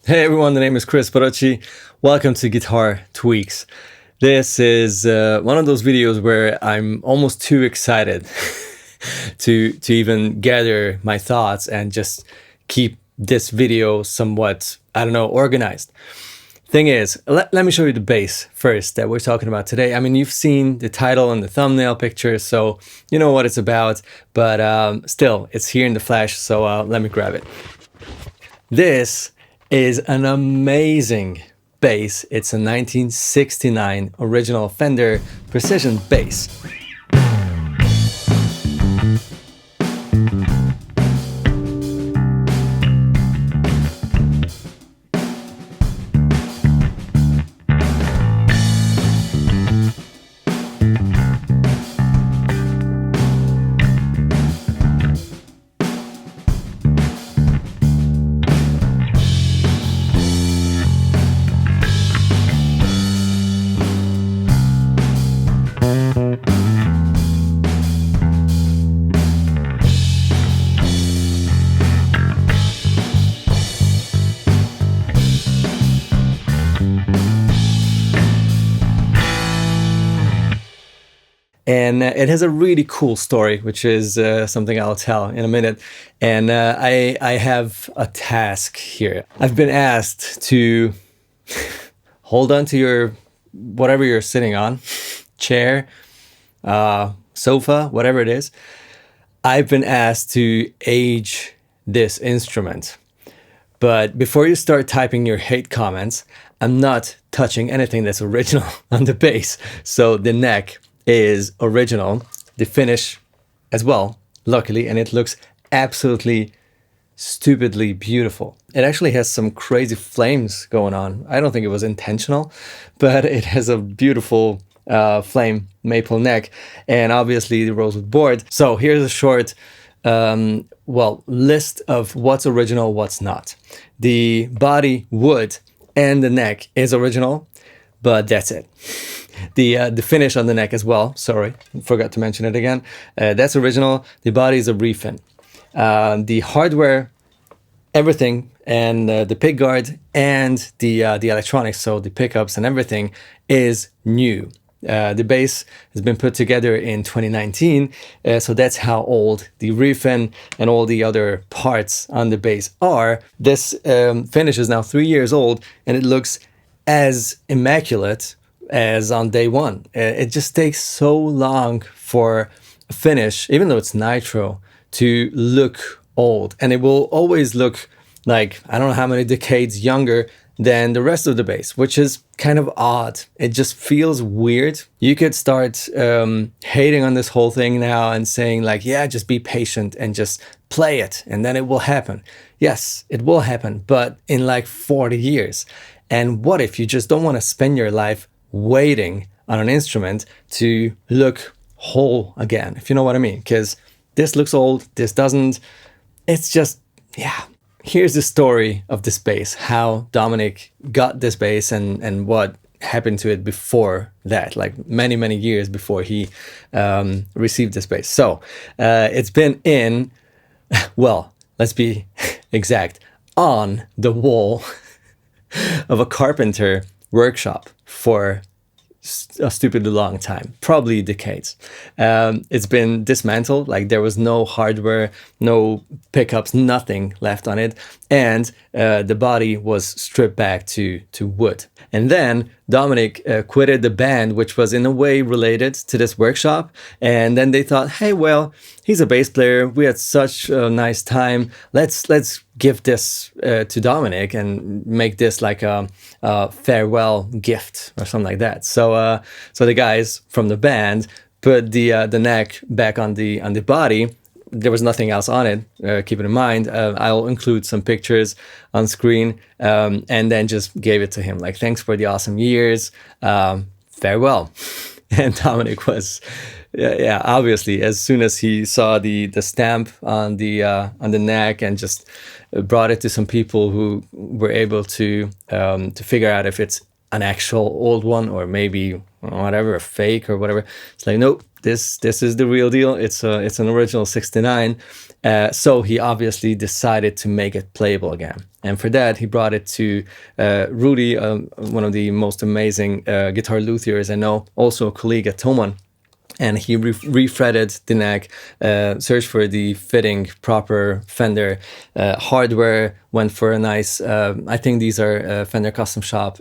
Hey everyone, the name is Kris Barocsi. Welcome to Guitar Tweakz. This is one of those videos where I'm almost too excited to even gather my thoughts and just keep this video somewhat, organized. Thing is, let me show you the bass first that we're talking about today. I mean, you've seen the title and the thumbnail picture, so you know what it's about, but still, it's here in the flesh, so let me grab it. This is an amazing bass. It's a 1969 original Fender precision bass. And it has a really cool story, which is something I'll tell in a minute. And I have a task here. I've been asked to hold on to your, whatever you're sitting on, chair, sofa, whatever it is. I've been asked to age this instrument. But before you start typing your hate comments, I'm not touching anything that's original on the bass. So the neck is original, the finish as well, luckily, and it looks absolutely stupidly beautiful. It actually has some crazy flames going on. I don't think it was intentional, but it has a beautiful flame maple neck, and obviously the rosewood board. So here's a short list of what's original, what's not. The body wood and the neck is original, but that's it. The finish on the neck as well, sorry, forgot to mention it again, that's original. The body is a refin. The hardware, everything, and the pick guard and the electronics, so the pickups and everything, is new. The bass has been put together in 2019, so that's how old the refin and all the other parts on the bass are. This finish is now 3 years old, and it looks as immaculate as on day one. It just takes so long for a finish, even though it's nitro, to look old, and it will always look like, I don't know how many decades younger than the rest of the bass, which is kind of odd. It just feels weird. You could start hating on this whole thing now and saying like, yeah, just be patient and just play it and then it will happen. Yes, it will happen, but in like 40 years. And what if you just don't want to spend your life waiting on an instrument to look whole again, if you know what I mean? Because this looks old, this doesn't. It's just, yeah. Here's the story of this bass, how Dominic got this bass and what happened to it before that, like many, many years before he received this bass. So it's been in, well, let's be exact, on the wall of a carpenter workshop for a stupidly long time, probably decades. It's been dismantled, like there was no hardware, no pickups, nothing left on it, and the body was stripped back to wood. And then Dominic quitted the band, which was in a way related to this workshop, and then they thought, hey, well, he's a bass player, we had such a nice time, let's give this to Dominic and make this like a farewell gift or something like that. So the guys from the band put the neck back on the body. There was nothing else on it, keep it in mind. I'll include some pictures on screen, and then just gave it to him, like, thanks for the awesome years, farewell. And Dominic was, yeah, obviously, as soon as he saw the stamp on the neck and just brought it to some people who were able to figure out if it's an actual old one or maybe whatever, a fake or whatever. It's like, nope, this is the real deal. It's an original 69. So he obviously decided to make it playable again. And for that, he brought it to Rudy, one of the most amazing guitar luthiers I know, also a colleague at Thomann. And he refretted the neck, searched for the fitting proper Fender hardware, went for a nice, I think these are Fender Custom Shop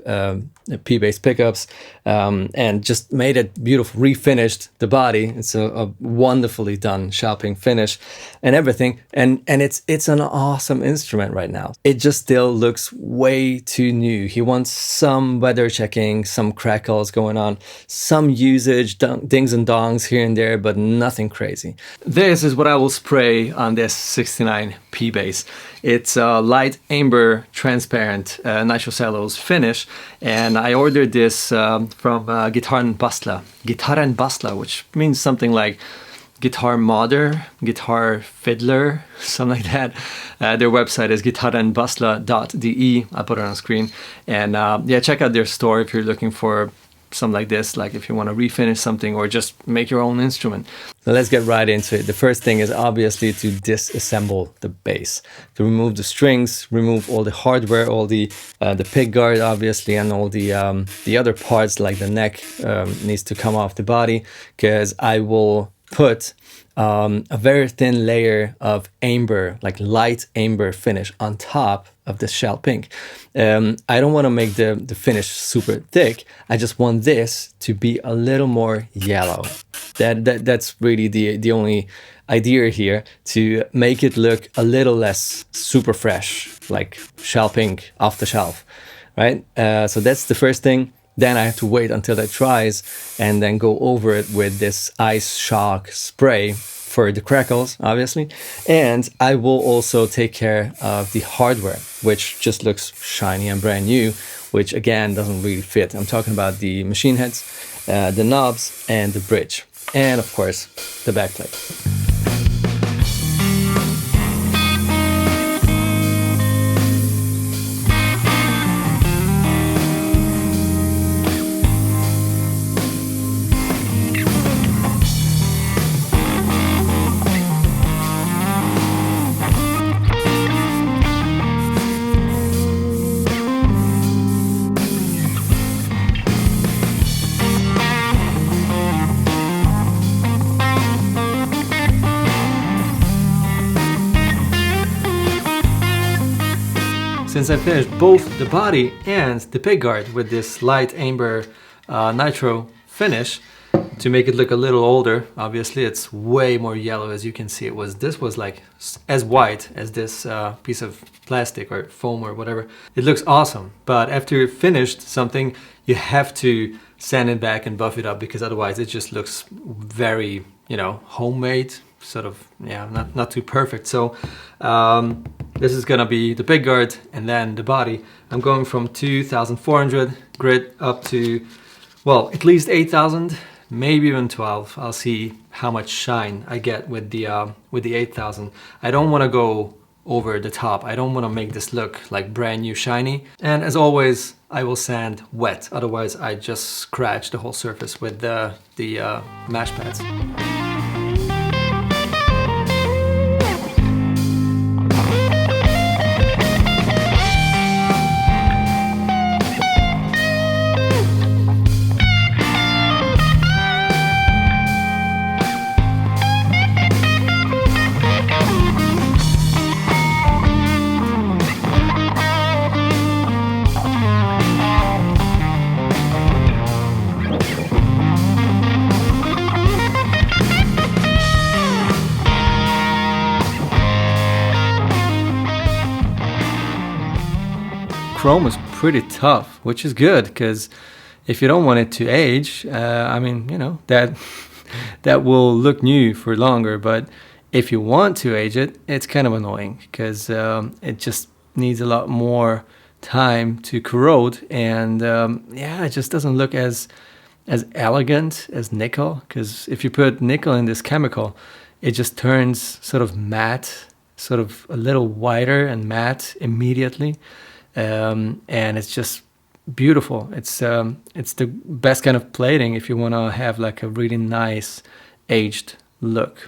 P-bass pickups, and just made it beautiful, refinished the body. It's a wonderfully done shaping finish and everything. And it's an awesome instrument right now. It just still looks way too new. He wants some weather checking, some crackles going on, some usage, dings and dongs here and there, but nothing crazy. This is what I will spray on this 69 P-bass. It's a light amber transparent nitrocellulose finish, and I ordered this from Gitarren Bastler, which means something like guitar modder, guitar fiddler, something like that. Their website is gitarrenbastler.de. I'll put it on screen. And yeah, check out their store if you're looking for something like this, like if you want to refinish something or just make your own instrument. So let's get right into it. The first thing is obviously to disassemble the bass, to remove the strings, remove all the hardware, all the pick guard obviously, and all the other parts like the neck needs to come off the body, because I will put a very thin layer of amber, like light amber finish on top of the shell pink. I don't want to make the finish super thick. I just want this to be a little more yellow. That's really the only idea here, to make it look a little less super fresh, like shell pink off the shelf, right? So that's the first thing. Then I have to wait until that dries and then go over it with this ice shock spray for the crackles, obviously. And I will also take care of the hardware, which just looks shiny and brand new, which again doesn't really fit. I'm talking about the machine heads, the knobs, and the bridge, and of course the backplate. Since I finished both the body and the pickguard with this light amber nitro finish to make it look a little older, obviously it's way more yellow. As you can see, this was like as white as this piece of plastic or foam or whatever. It looks awesome, but after you've finished something, you have to sand it back and buff it up, because otherwise it just looks very, you know, homemade, sort of, yeah, not too perfect. So this is gonna be the pickguard and then the body. I'm going from 2,400 grit up to, well, at least 8,000, maybe even 12. I'll see how much shine I get with the 8,000. I don't want to go over the top. I don't want to make this look like brand new shiny. And as always, I will sand wet. Otherwise, I just scratch the whole surface with the mash pads. Chrome is pretty tough, which is good, because if you don't want it to age, I mean, you know, that will look new for longer. But if you want to age it, it's kind of annoying, because it just needs a lot more time to corrode, and yeah, it just doesn't look as elegant as nickel. Because if you put nickel in this chemical, it just turns sort of matte, sort of a little whiter and matte immediately. And it's just beautiful. It's the best kind of plating if you want to have like a really nice aged look.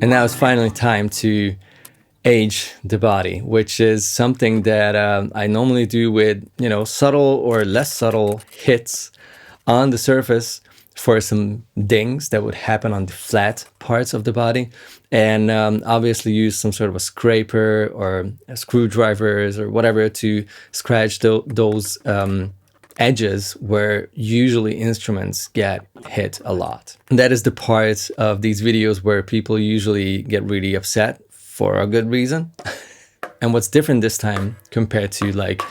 And now it's finally time to age the body, which is something that I normally do with, subtle or less subtle hits on the surface for some dings that would happen on the flat parts of the body. And obviously use some sort of a scraper or screwdrivers or whatever to scratch those edges where usually instruments get hit a lot. And that is the part of these videos where people usually get really upset for a good reason. And what's different this time compared to like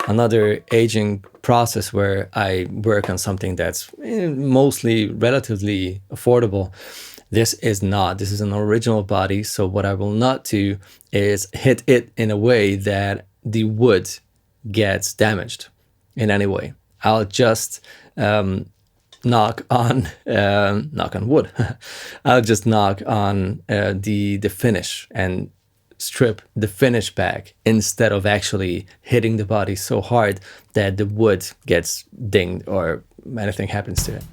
another aging process where I work on something that's mostly relatively affordable, this is not. This is an original body. So what I will not do is hit it in a way that the wood gets damaged in any way. I'll just knock on wood. I'll just knock on the finish and strip the finish back instead of actually hitting the body so hard that the wood gets dinged or anything happens to it.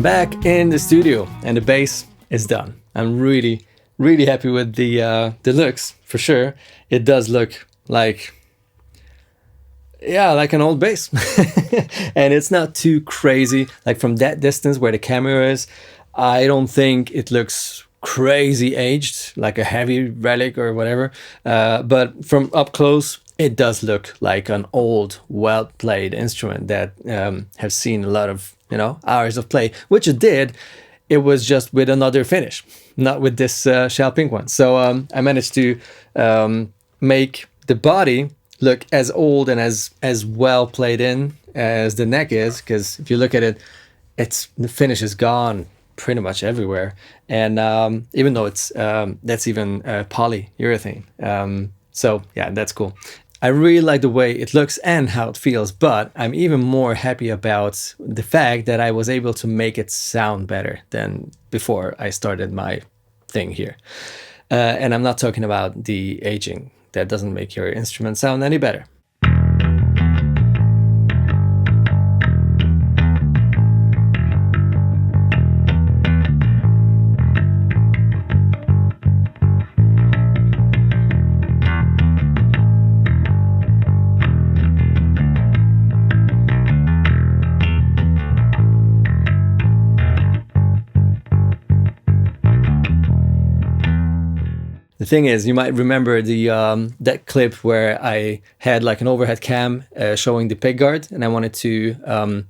back in the studio and the bass is done. I'm really happy with the looks, for sure. It does look like, yeah, like an old bass. And it's not too crazy. Like from that distance where the camera is, I don't think it looks crazy aged, like a heavy relic or whatever. But from up close, it does look like an old, well-played instrument that have seen a lot of, hours of play, which it did. It was just with another finish, not with this shell pink one. So I managed to make the body look as old and as well played in as the neck is, because if you look at it, the finish is gone pretty much everywhere. And even though it's that's even polyurethane. So yeah, that's cool. I really like the way it looks and how it feels, but I'm even more happy about the fact that I was able to make it sound better than before I started my thing here. And I'm not talking about the aging. That doesn't make your instrument sound any better. The thing is, you might remember the that clip where I had like an overhead cam showing the pickguard, and I wanted to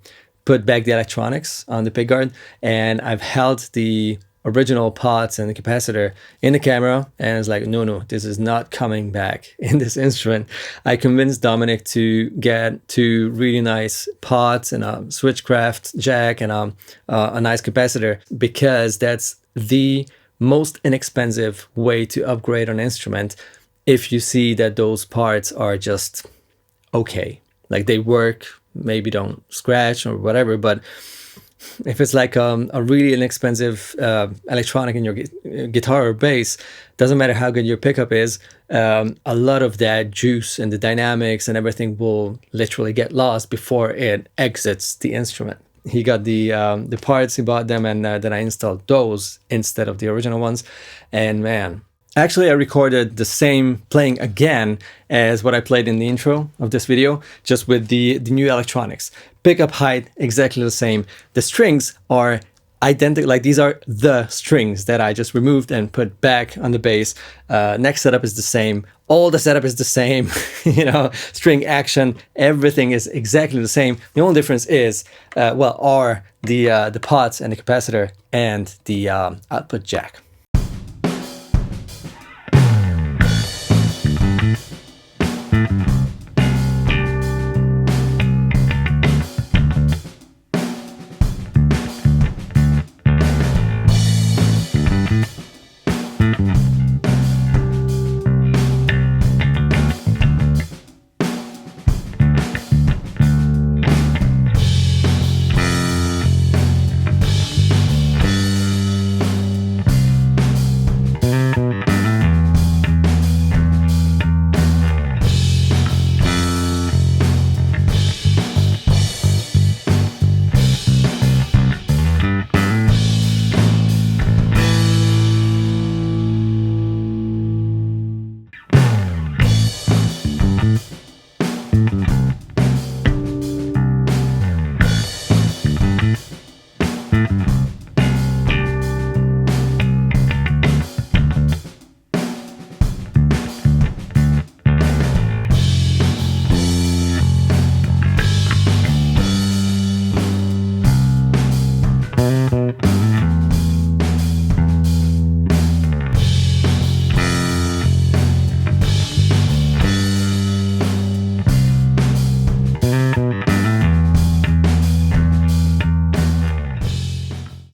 put back the electronics on the pickguard, and I've held the original pots and the capacitor in the camera, and it's like, no, this is not coming back in this instrument. I convinced Dominic to get two really nice pots and a switchcraft jack and a nice capacitor, because that's the most inexpensive way to upgrade an instrument if you see that those parts are just okay, like they work, maybe don't scratch or whatever. But if it's like a really inexpensive electronic in your guitar or bass, doesn't matter how good your pickup is, a lot of that juice and the dynamics and everything will literally get lost before it exits the instrument. He got the parts, he bought them, and then I installed those instead of the original ones. And man, actually I recorded the same playing again as what I played in the intro of this video, just with the new electronics. Pickup height, exactly the same. The strings are identical, like these are the strings that I just removed and put back on the bass. Neck setup is the same. All the setup is the same. String action, everything is exactly the same. The only difference is, are the pots and the capacitor and the output jack.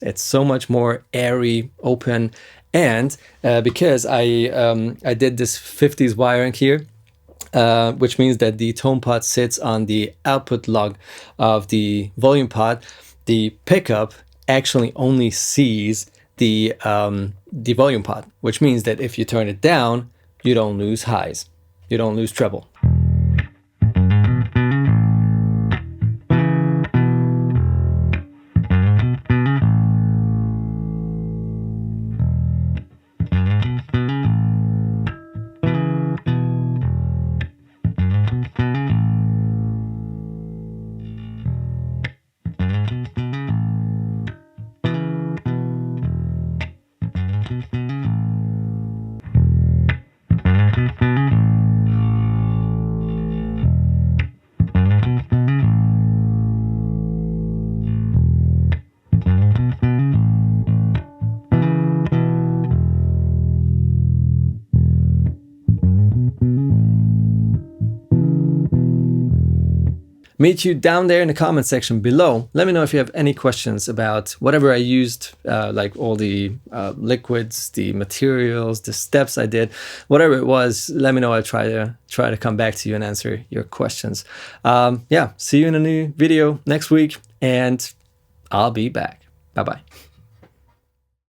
It's so much more airy, open, and because I did this 50s wiring here, which means that the tone pot sits on the output lug of the volume pot, the pickup actually only sees the volume pot, which means that if you turn it down, you don't lose highs, you don't lose treble. meet you down there in the comment section below. Let me know if you have any questions about whatever I used, like all the liquids, the materials, the steps I did, whatever it was. Let me know. I'll try to come back to you and answer your questions. Yeah, see you in a new video next week, and I'll be back. Bye-bye.